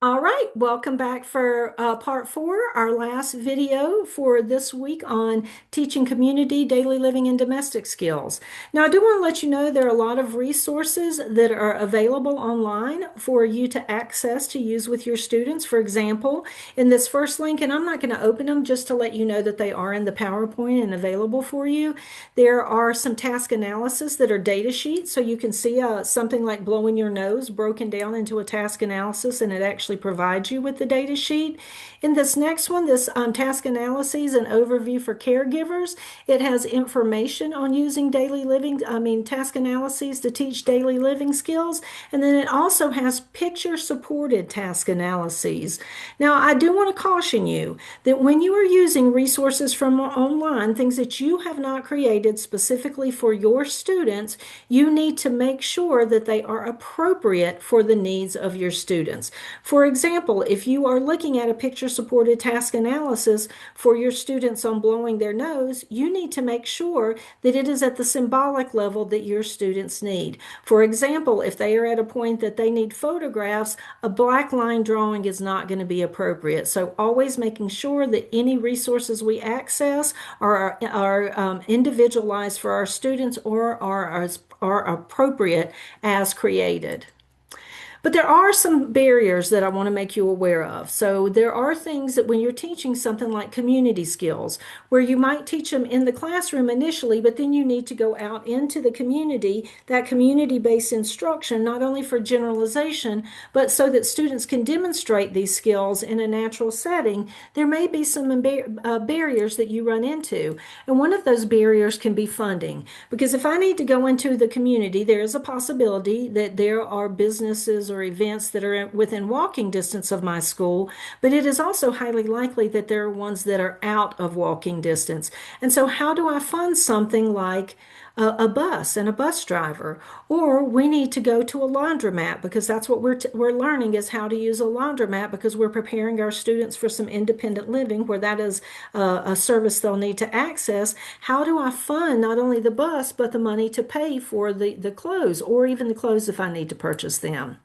All right, welcome back for part four, our last video for this week on teaching community, daily living, and domestic skills. Now, I do want to let you know there are a lot of resources that are available online for you to access to use with your students. For example, in this first link, and I'm not going to open them just to let you know that they are in the PowerPoint and available for you. There are some task analysis that are data sheets, so you can see something like blowing your nose broken down into a task analysis, and it actually provides you with the data sheet. In this next one, this task analyses and overview for caregivers, it has information on using task analyses to teach daily living skills, and then it also has picture supported task analyses. Now, I do want to caution you that when you are using resources from online, things that you have not created specifically for your students, you need to make sure that they are appropriate for the needs of your students. For example, if you are looking at a picture supported task analysis for your students on blowing their nose, you need to make sure that it is at the symbolic level that your students need. For example, if they are at a point that they need photographs, a black line drawing is not going to be appropriate. So always making sure that any resources we access are individualized for our students or are appropriate as created. But there are some barriers that I want to make you aware of. So there are things that when you're teaching something like community skills, where you might teach them in the classroom initially, but then you need to go out into the community, that community-based instruction, not only for generalization, but so that students can demonstrate these skills in a natural setting, there may be some barriers that you run into. And one of those barriers can be funding. Because if I need to go into the community, there is a possibility that there are businesses or events that are within walking distance of my school, but it is also highly likely that there are ones that are out of walking distance. And so, how do I fund something like a bus and a bus driver? Or we need to go to a laundromat because that's what we're learning is how to use a laundromat because we're preparing our students for some independent living where that is a service they'll need to access. How do I fund not only the bus but the money to pay for the clothes or even the clothes if I need to purchase them?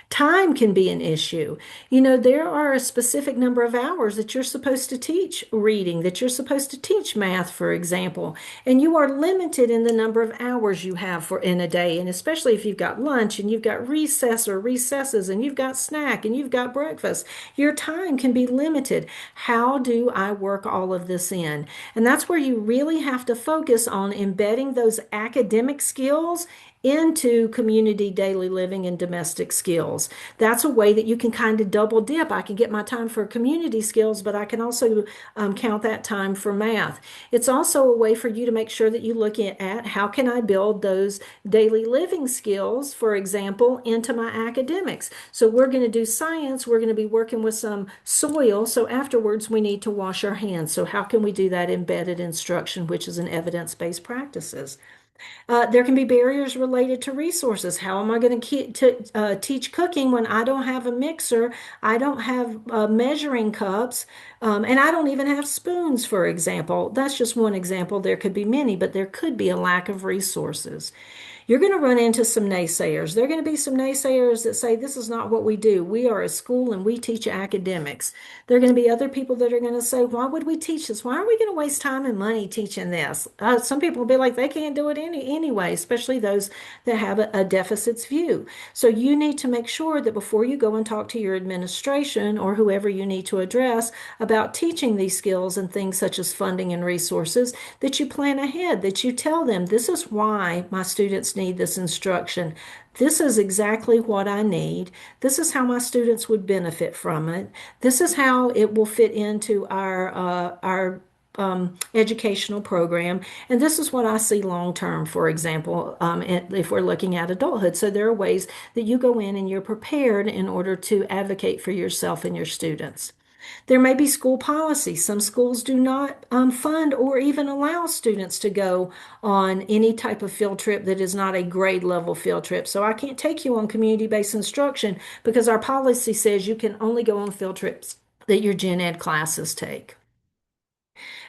Time can be an issue. You know, there are a specific number of hours that you're supposed to teach reading, that you're supposed to teach math, for example, and you are limited in the number of hours you have for in a day. And especially if you've got lunch and you've got recess or recesses and you've got snack and you've got breakfast, your time can be limited. How do I work all of this in? And that's where you really have to focus on embedding those academic skills into community daily living and domestic skills. That's a way that you can kind of double dip. I can get my time for community skills, but I can also count that time for math. It's also a way for you to make sure that you look at how can I build those daily living skills, for example, into my academics. So we're going to do science. We're going to be working with some soil. So afterwards, we need to wash our hands. So how can we do that embedded instruction, which is an evidence-based practices? There can be barriers related to resources. How am I going to teach cooking when I don't have a mixer, I don't have measuring cups, and I don't even have spoons, for example? That's just one example. There could be many, but there could be a lack of resources. You're going to run into some naysayers. There are going to be some naysayers that say this is not what we do. We are a school and we teach academics. There are going to be other people that are going to say, why would we teach this? Why are we going to waste time and money teaching this? Some people will be like, they can't do it anyway, especially those that have a deficits view. So you need to make sure that before you go and talk to your administration or whoever you need to address about teaching these skills and things such as funding and resources, that you plan ahead, that you tell them, this is why my students need this instruction. This is exactly what I need. This is how my students would benefit from it. This is how it will fit into our educational program. And this is what I see long term, for example, if we're looking at adulthood. So there are ways that you go in and you're prepared in order to advocate for yourself and your students. There may be school policy. Some schools do not fund or even allow students to go on any type of field trip that is not a grade level field trip. So I can't take you on community-based instruction because our policy says you can only go on field trips that your gen ed classes take.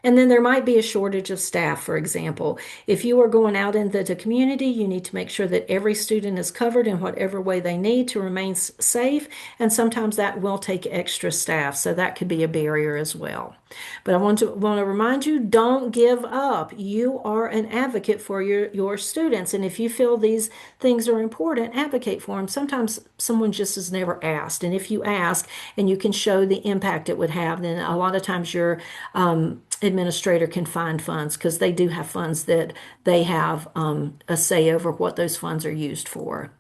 And then there might be a shortage of staff, for example. If you are going out into the community, you need to make sure that every student is covered in whatever way they need to remain safe. And sometimes that will take extra staff. So that could be a barrier as well. But I want to remind you, don't give up. You are an advocate for your students. And if you feel these things are important, advocate for them. Sometimes someone just has never asked. And if you ask and you can show the impact it would have, then a lot of times your administrator can find funds because they do have funds that they have a say over what those funds are used for.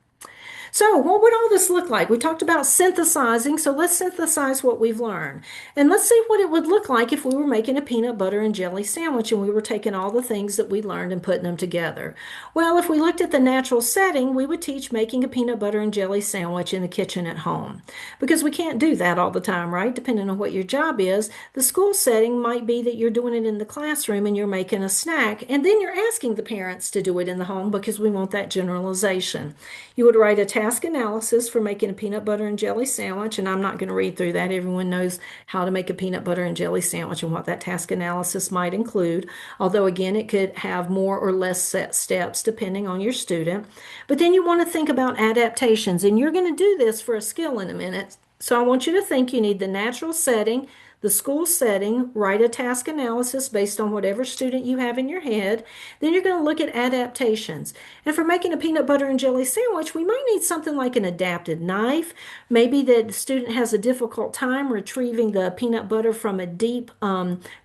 So, what would all this look like? We talked about synthesizing, so let's synthesize what we've learned. And let's see what it would look like if we were making a peanut butter and jelly sandwich and we were taking all the things that we learned and putting them together. Well, if we looked at the natural setting, we would teach making a peanut butter and jelly sandwich in the kitchen at home. Because we can't do that all the time, right? Depending on what your job is. The school setting might be that you're doing it in the classroom and you're making a snack, and then you're asking the parents to do it in the home because we want that generalization. You would write a task analysis for making a peanut butter and jelly sandwich, and I'm not going to read through that. Everyone knows how to make a peanut butter and jelly sandwich and what that task analysis might include, although again, it could have more or less set steps depending on your student. But then you want to think about adaptations, and you're going to do this for a skill in a minute. So I want you to think you need the natural setting, the school setting, write a task analysis based on whatever student you have in your head. Then you're going to look at adaptations. And for making a peanut butter and jelly sandwich, we might need something like an adapted knife. Maybe the student has a difficult time retrieving the peanut butter from a deep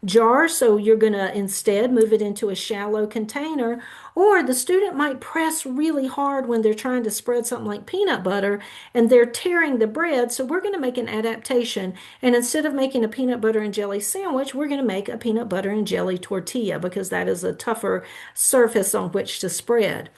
jar, so you're going to instead move it into a shallow container. Or the student might press really hard when they're trying to spread something like peanut butter and they're tearing the bread. So we're going to make an adaptation. And instead of making a peanut butter and jelly sandwich, we're going to make a peanut butter and jelly tortilla because that is a tougher surface on which to spread.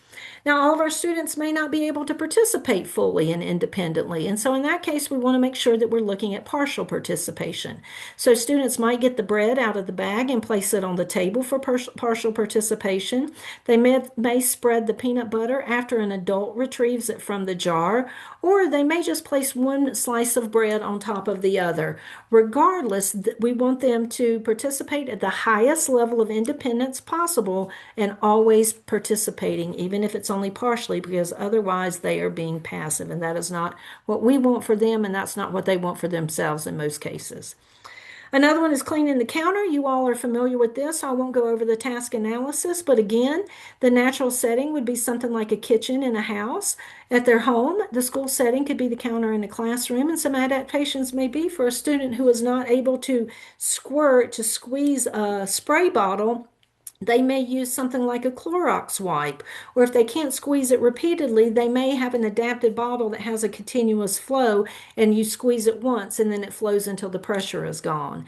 Now, all of our students may not be able to participate fully and independently. And so in that case, we want to make sure that we're looking at partial participation. So students might get the bread out of the bag and place it on the table for partial participation. They may spread the peanut butter after an adult retrieves it from the jar, or they may just place one slice of bread on top of the other. Regardless, we want them to participate at the highest level of independence possible and always participating, even if it's only partially, because otherwise they are being passive, and that is not what we want for them, and that's not what they want for themselves in most cases. Another one is cleaning the counter. You all are familiar with this. I won't go over the task analysis, but again, the natural setting would be something like a kitchen in a house. At their home, the school setting could be the counter in a classroom, and some adaptations may be for a student who is not able to squeeze a spray bottle. They may use something like a Clorox wipe, or if they can't squeeze it repeatedly, they may have an adapted bottle that has a continuous flow and you squeeze it once and then it flows until the pressure is gone.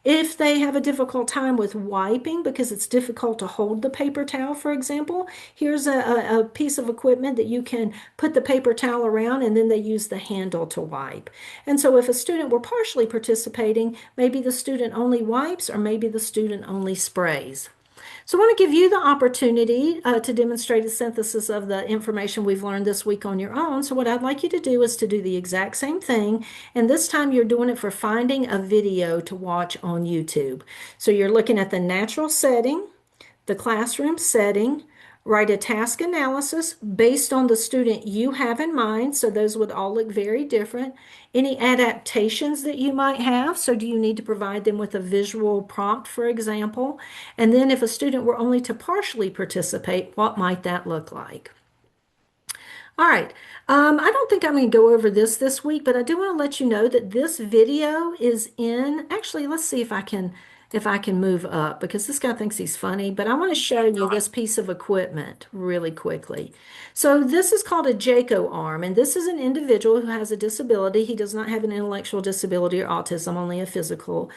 If they have a difficult time with wiping because it's difficult to hold the paper towel, for example, here's a piece of equipment that you can put the paper towel around and then they use the handle to wipe. And so if a student were partially participating, maybe the student only wipes or maybe the student only sprays. So I want to give you the opportunity to demonstrate a synthesis of the information we've learned this week on your own. So what I'd like you to do is to do the exact same thing. And this time you're doing it for finding a video to watch on YouTube. So you're looking at the natural setting, the classroom setting, write a task analysis based on the student you have in mind. So those would all look very different. Any adaptations that you might have. So do you need to provide them with a visual prompt, for example? And then if a student were only to partially participate, what might that look like? All right. I don't think I'm going to go over this week, but I do want to let you know that this video is in, actually, let's see if I can move up because this guy thinks he's funny, but I want to show you this piece of equipment really quickly. So this is called a JACO arm, and this is an individual who has a disability. He does not have an intellectual disability or autism, only a physical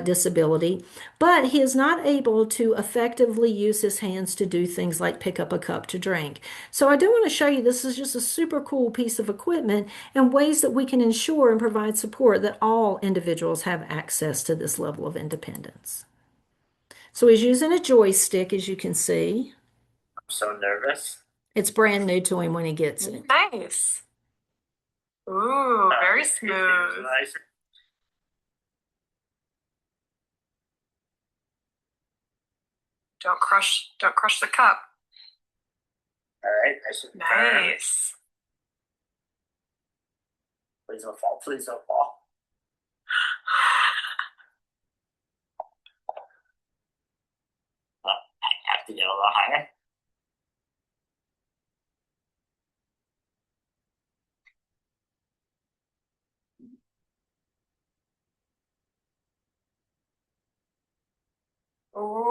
disability, but he is not able to effectively use his hands to do things like pick up a cup to drink. So I do want to show you this is just a super cool piece of equipment and ways that we can ensure and provide support that all individuals have access to this level of independence. So he's using a joystick, as you can see. I'm so nervous. It's brand new to him when he gets it. Nice. Ooh, very smooth. Don't crush the cup. All right, nice and firm. Nice. Please don't fall. Please don't fall. Oh, I have to get a little higher. Ooh.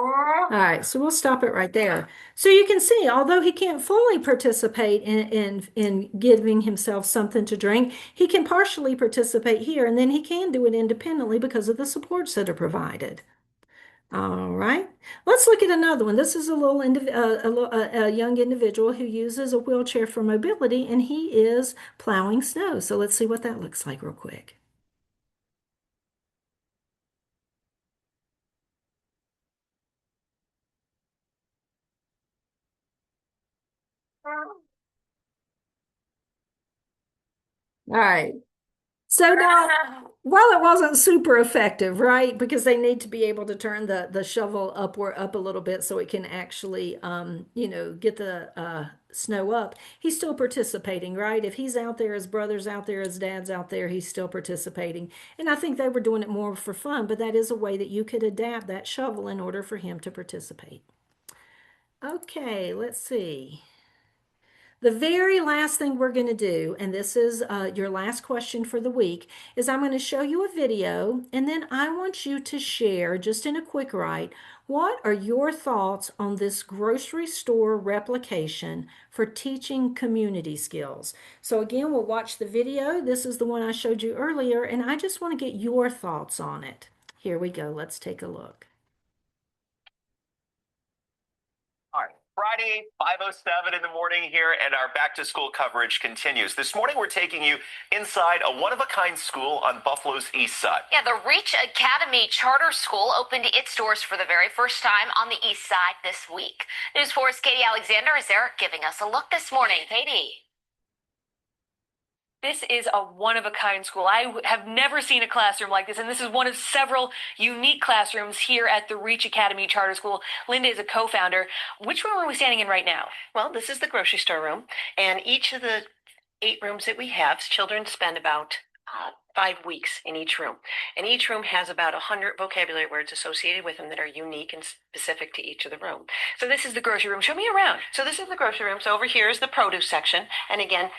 All right, so we'll stop it right there. So you can see, although he can't fully participate in giving himself something to drink, he can partially participate here, and then he can do it independently because of the supports that are provided. All right, let's look at another one. This is a young individual who uses a wheelchair for mobility, and he is plowing snow. So let's see what that looks like real quick. All right. So now, while it wasn't super effective, right? Because they need to be able to turn the shovel up a little bit so it can actually, get the snow up. He's still participating, right? If he's out there, his brother's out there, his dad's out there, he's still participating. And I think they were doing it more for fun, but that is a way that you could adapt that shovel in order for him to participate. Okay, let's see. The very last thing we're going to do, and this is your last question for the week, is I'm going to show you a video, and then I want you to share, just in a quick write, what are your thoughts on this grocery store replication for teaching community skills? So again, we'll watch the video. This is the one I showed you earlier, and I just want to get your thoughts on it. Here we go. Let's take a look. All right, Friday, 5:07 in the morning here, and our back to school coverage continues. This morning, we're taking you inside a one-of-a-kind school on Buffalo's east side. Yeah, the Reach Academy Charter School opened its doors for the very first time on the east side this week. News 4's Katie Alexander is there giving us a look this morning. Katie. This is a one-of-a-kind school. I have never seen a classroom like this, and this is one of several unique classrooms here at the Reach Academy Charter School. Linda is a co-founder. Which room are we standing in right now? Well, this is the grocery store room, and each of the 8 rooms that we have, children spend about 5 weeks in each room. And each room has about 100 vocabulary words associated with them that are unique and specific to each of the room. So this is the grocery room. Show me around. So this is the grocery room. So over here is the produce section. And again,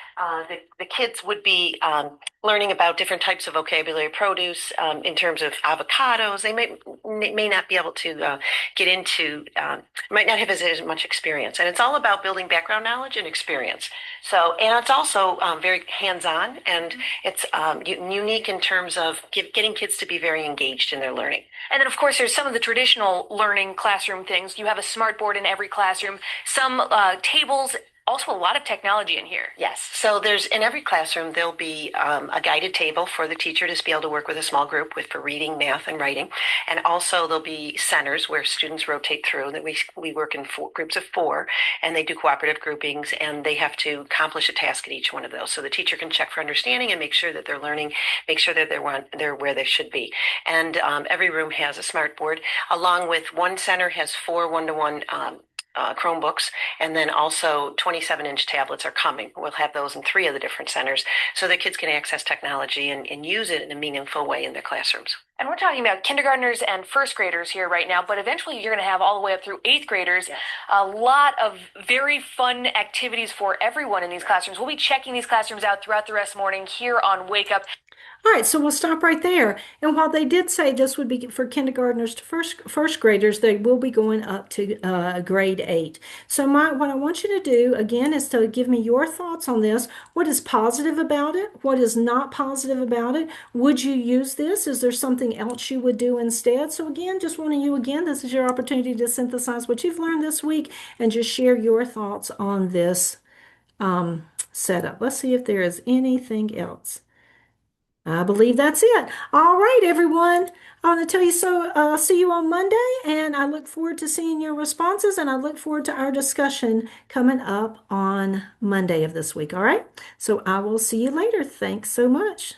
the kids would be learning about different types of vocabulary produce in terms of avocados. They may not be able to get into, might not have as much experience. And it's all about building background knowledge and experience. So, and it's also very hands-on, and it's unique in terms of getting kids to be very engaged in their learning. And then, of course, there's some of the traditional learning classroom things. You have a smart board in every classroom, some tables, also a lot of technology in here. Yes. So there's in every classroom, there'll be a guided table for the teacher to be able to work with a small group for reading, math, and writing. And also there'll be centers where students rotate through that we work in groups of 4, and they do cooperative groupings, and they have to accomplish a task at each one of those. So the teacher can check for understanding and make sure that they're learning, make sure that they're where they should be. And every room has a smart board, along with one center has 4 one-to-one Chromebooks, and then also 27-inch tablets are coming. We'll have those in 3 of the different centers so that kids can access technology and use it in a meaningful way in their classrooms. And we're talking about kindergartners and first graders here right now, but eventually you're going to have all the way up through 8th graders. Yes. A lot of very fun activities for everyone in these classrooms. We'll be checking these classrooms out throughout the rest of the morning here on Wake Up. All right, so we'll stop right there. And while they did say this would be for kindergartners to first graders, they will be going up to grade 8. So what I want you to do, again, is to give me your thoughts on this. What is positive about it? What is not positive about it? Would you use this? Is there something else you would do instead? So again, just wanting you, again, this is your opportunity to synthesize what you've learned this week and just share your thoughts on this setup. Let's see if there is anything else. I believe that's it. All right, everyone. I want to tell you see you on Monday, and I look forward to seeing your responses, and I look forward to our discussion coming up on Monday of this week. All right. So I will see you later. Thanks so much.